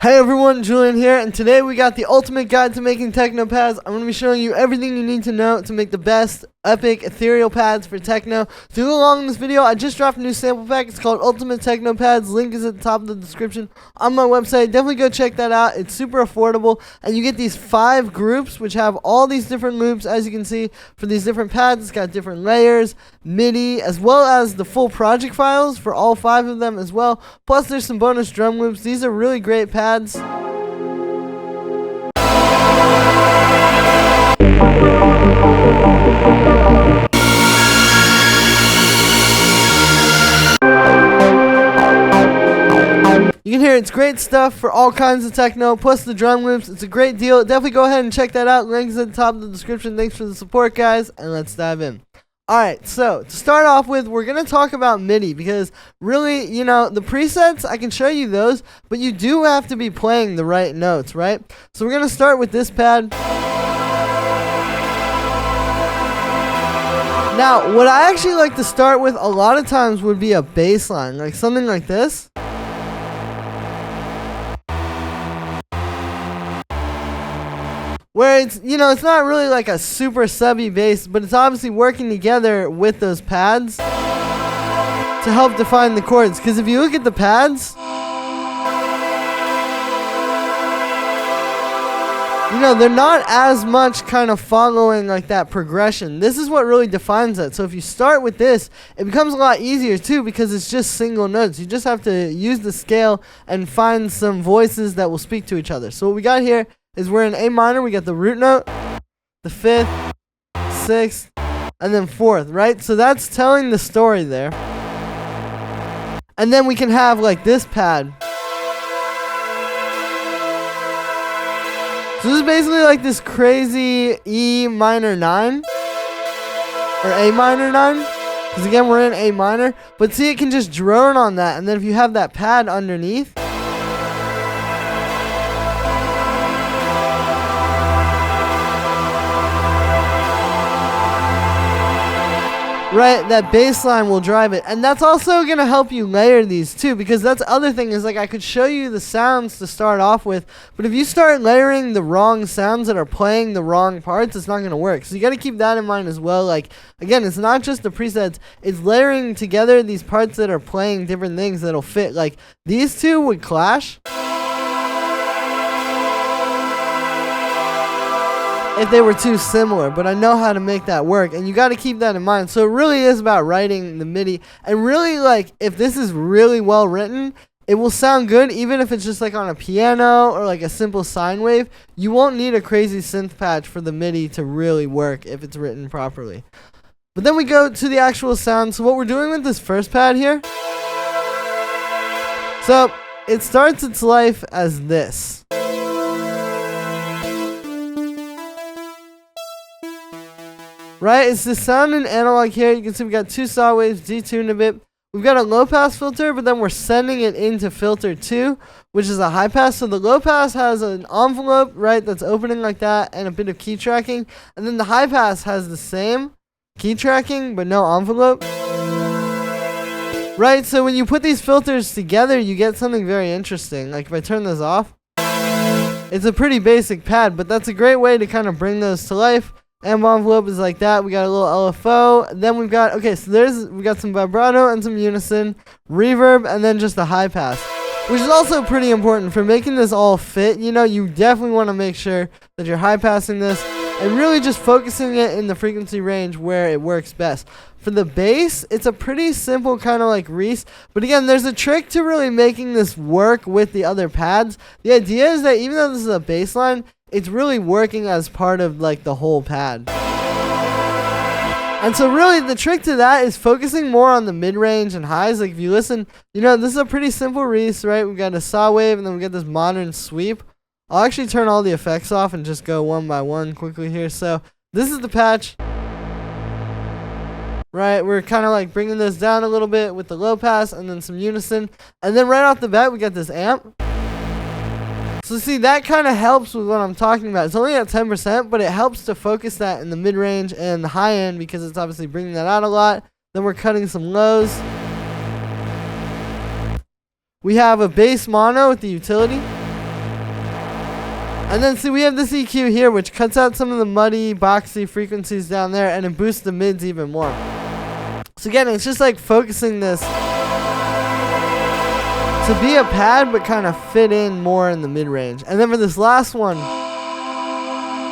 Hey everyone, Julian here, and today we got the ultimate guide to making techno pads. I'm going to be showing you everything you need to know to make the best epic ethereal pads for techno. To go along in this video, I just dropped a new sample pack. It's called Ultimate Techno Pads. Link is at the top of the description on my website. Definitely go check that out. It's super affordable, and you get these 5 groups which have all these different loops, as you can see, for these different pads. It's got different layers, Midi, as well as the full project files for all 5 of them as well. Plus there's some bonus drum loops. These are really great pads. You can hear it's great stuff for all kinds of techno, plus the drum loops. It's a great deal. Definitely go ahead and check that out. Links at the top of the description. Thanks for the support, guys, and let's dive in. Alright, so to start off with, we're going to talk about Midi because really, the presets, I can show you those, but you do have to be playing the right notes, right? So we're going to start with this pad. Now, what I actually like to start with a lot of times would be a bass line, like something like this. Where it's, it's not really like a super subby bass, but it's obviously working together with those pads to help define the chords. Because if you look at the pads, they're not as much kind of following like that progression. This is what really defines it. So if you start with this, it becomes a lot easier too because it's just single notes. You just have to use the scale and find some voices that will speak to each other. So what we got here is we're in A minor. We got the root note, the 5th, 6th, and then 4th, right? So that's telling the story there. And then we can have like this pad. So this is basically like this crazy E minor 9 or A minor 9, because again we're in A minor, but see, it can just drone on that, and then if you have that pad underneath, right, that bass line will drive it. And that's also going to help you layer these too, because that's the other thing is, like, I could show you the sounds to start off with, but if you start layering the wrong sounds that are playing the wrong parts, it's not going to work. So you got to keep that in mind as well. Like, again, it's not just the presets, it's layering together these parts that are playing different things that'll fit. Like, these two would clash if they were too similar, but I know how to make that work, and you got to keep that in mind. So it really is about writing the Midi, and really, like, if this is really well written, it will sound good even if it's just like on a piano or like a simple sine wave. You won't need a crazy synth patch for the Midi to really work if it's written properly. But then we go to the actual sound. So what we're doing with this first pad here, so it starts its life as this. Right, it's the sound in analog here. You can see we got 2 saw waves, detuned a bit. We've got a low pass filter, but then we're sending it into filter 2, which is a high pass. So the low pass has an envelope, right, that's opening like that, and a bit of key tracking. And then the high pass has the same key tracking, but no envelope. Right, so when you put these filters together, you get something very interesting. Like if I turn this off, it's a pretty basic pad, but that's a great way to kind of bring those to life. Amp envelope is like that. We got a little LFO. Then we've got, okay, so we got some vibrato and some unison, reverb, and then just a high pass, which is also pretty important for making this all fit. You definitely want to make sure that you're high passing this and really just focusing it in the frequency range where it works best. For the bass, it's a pretty simple kind of like Reese, but again, there's a trick to really making this work with the other pads. The idea is that even though this is a bass line, it's really working as part of like the whole pad. And so really the trick to that is focusing more on the mid-range and highs. Like if you listen, this is a pretty simple Reese, right? We've got a saw wave and then we got this modern sweep. I'll actually turn all the effects off and just go one by one quickly here. So this is the patch. Right, we're kind of like bringing this down a little bit with the low pass and then some unison. And then right off the bat, we got this amp. So see, that kind of helps with what I'm talking about. It's only at 10%, but it helps to focus that in the mid-range and the high end because it's obviously bringing that out a lot. Then we're cutting some lows. We have a bass mono with the utility. And then see, we have this EQ here, which cuts out some of the muddy, boxy frequencies down there, and it boosts the mids even more. So again, it's just like focusing this to be a pad, but kind of fit in more in the mid-range. And then for this last one,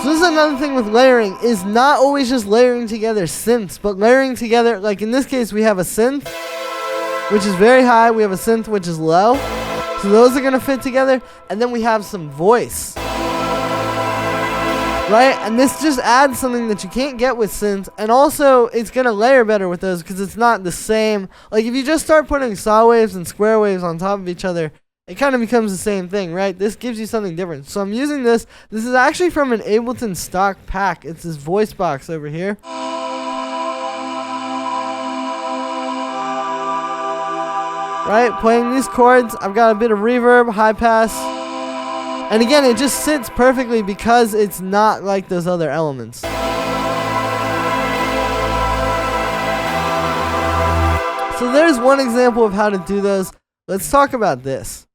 so this is another thing with layering, is not always just layering together synths, but layering together, like in this case, we have a synth, which is very high. We have a synth, which is low. So those are going to fit together. And then we have some voice. Right? And this just adds something that you can't get with synth. And also, it's going to layer better with those because it's not the same. Like, if you just start putting saw waves and square waves on top of each other, it kind of becomes the same thing, right? This gives you something different. So I'm using this. This is actually from an Ableton stock pack. It's this voice box over here. Right? Playing these chords. I've got a bit of reverb, high pass. And again, it just sits perfectly because it's not like those other elements. So there's one example of how to do those. Let's talk about this.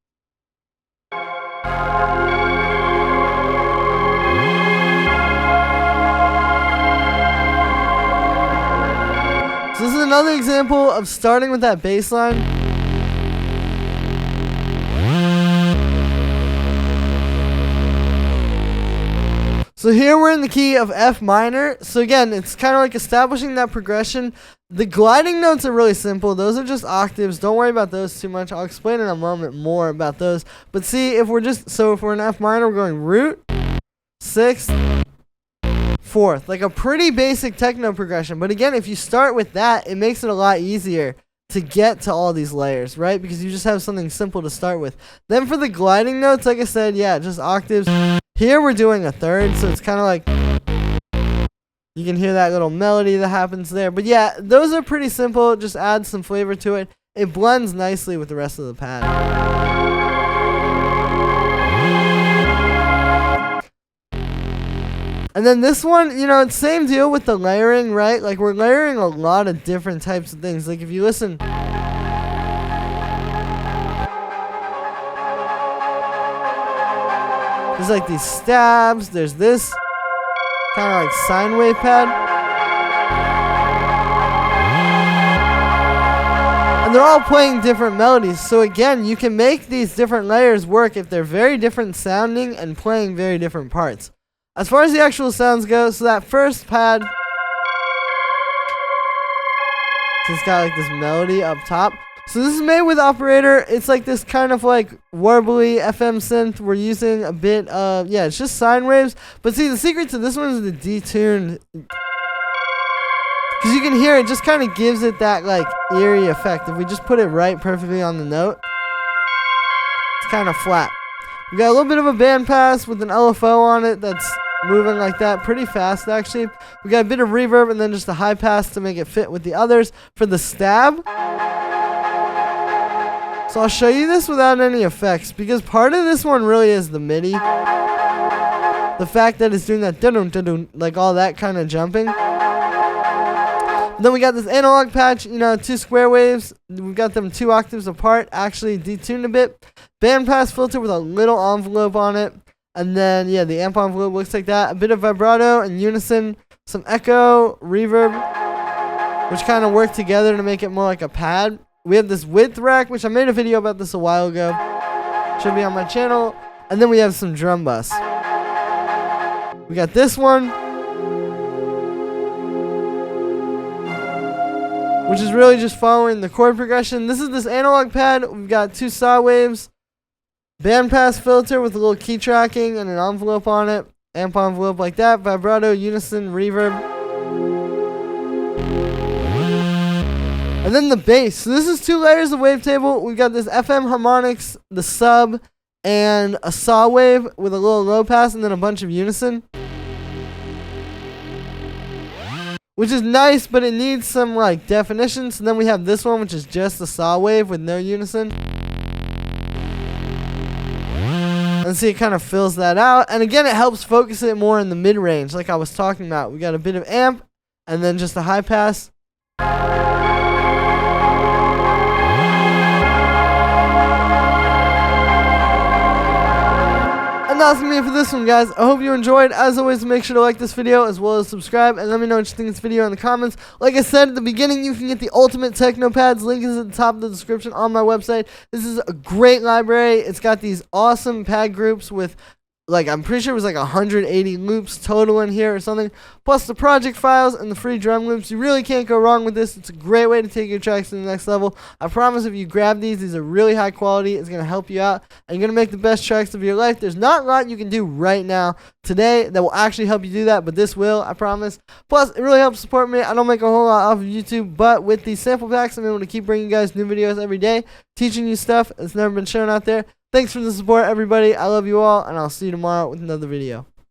So this is another example of starting with that bass line. So here we're in the key of F minor. So again, it's kind of like establishing that progression. The gliding notes are really simple. Those are just octaves. Don't worry about those too much. I'll explain in a moment more about those. But see, if we're in F minor, we're going root, sixth, fourth. Like a pretty basic techno progression. But again, if you start with that, it makes it a lot easier to get to all these layers, right? Because you just have something simple to start with. Then for the gliding notes, like I said, yeah, just octaves. Here we're doing a third, so it's kind of like you can hear that little melody that happens there. But yeah, those are pretty simple. Just add some flavor to it. It blends nicely with the rest of the pad. And then this one, you know, it's same deal with the layering, right? Like we're layering a lot of different types of things. Like if you listen, there's like these stabs, there's this kind of like sine wave pad. And they're all playing different melodies. So again, you can make these different layers work if they're very different sounding and playing very different parts. As far as the actual sounds go, so that first pad, it's got like this melody up top. So this is made with Operator. It's like this kind of like warbly FM synth. We're using a bit of, yeah, it's just sine waves. But see, the secret to this one is the detuned. Because you can hear it just kind of gives it that like eerie effect. If we just put it right perfectly on the note, it's kind of flat. We got a little bit of a bandpass with an LFO on it that's moving like that pretty fast actually. We got a bit of reverb and then just a high pass to make it fit with the others. For the stab, so I'll show you this without any effects because part of this one really is the Midi. The fact that it's doing that dun dun like all that kind of jumping. Then we got this analog patch, you know, 2 square waves. We've got them 2 octaves apart, actually detuned a bit. Bandpass filter with a little envelope on it. And then, yeah, the amp envelope looks like that. A bit of vibrato and unison. Some echo, reverb, which kind of work together to make it more like a pad. We have this width rack, which I made a video about this a while ago. Should be on my channel. And then we have some drum bus. We got this one, which is really just following the chord progression. This is this analog pad. We've got 2 saw waves, bandpass filter with a little key tracking and an envelope on it, amp envelope like that, vibrato, unison, reverb. And then the bass. So this is 2 layers of wavetable. We've got this FM harmonics, the sub, and a saw wave with a little low pass and then a bunch of unison. Which is nice, but it needs some like definition. So then we have this one, which is just a saw wave with no unison. And see, it kind of fills that out. And again, it helps focus it more in the mid-range, like I was talking about. We got a bit of amp, and then just a high pass. And And that's me for this one, guys. I hope you enjoyed. As always, make sure to like this video as well as subscribe, and let me know what you think of this video in the comments. Like I said at the beginning, you can get the ultimate techno pads. Link is at the top of the description on my website. This is a great library. It's got these awesome pad groups with, like, I'm pretty sure it was like 180 loops total in here or something, plus the project files and the free drum loops. You really can't go wrong with this. It's a great way to take your tracks to the next level. I promise if you grab these are really high quality. It's going to help you out, and you're going to make the best tracks of your life. There's not a lot you can do right now today that will actually help you do that, but this will, I promise. Plus, it really helps support me. I don't make a whole lot off of YouTube, but with these sample packs, I'm able to keep bringing you guys new videos every day, teaching you stuff that's never been shown out there. Thanks for the support, everybody. I love you all, and I'll see you tomorrow with another video.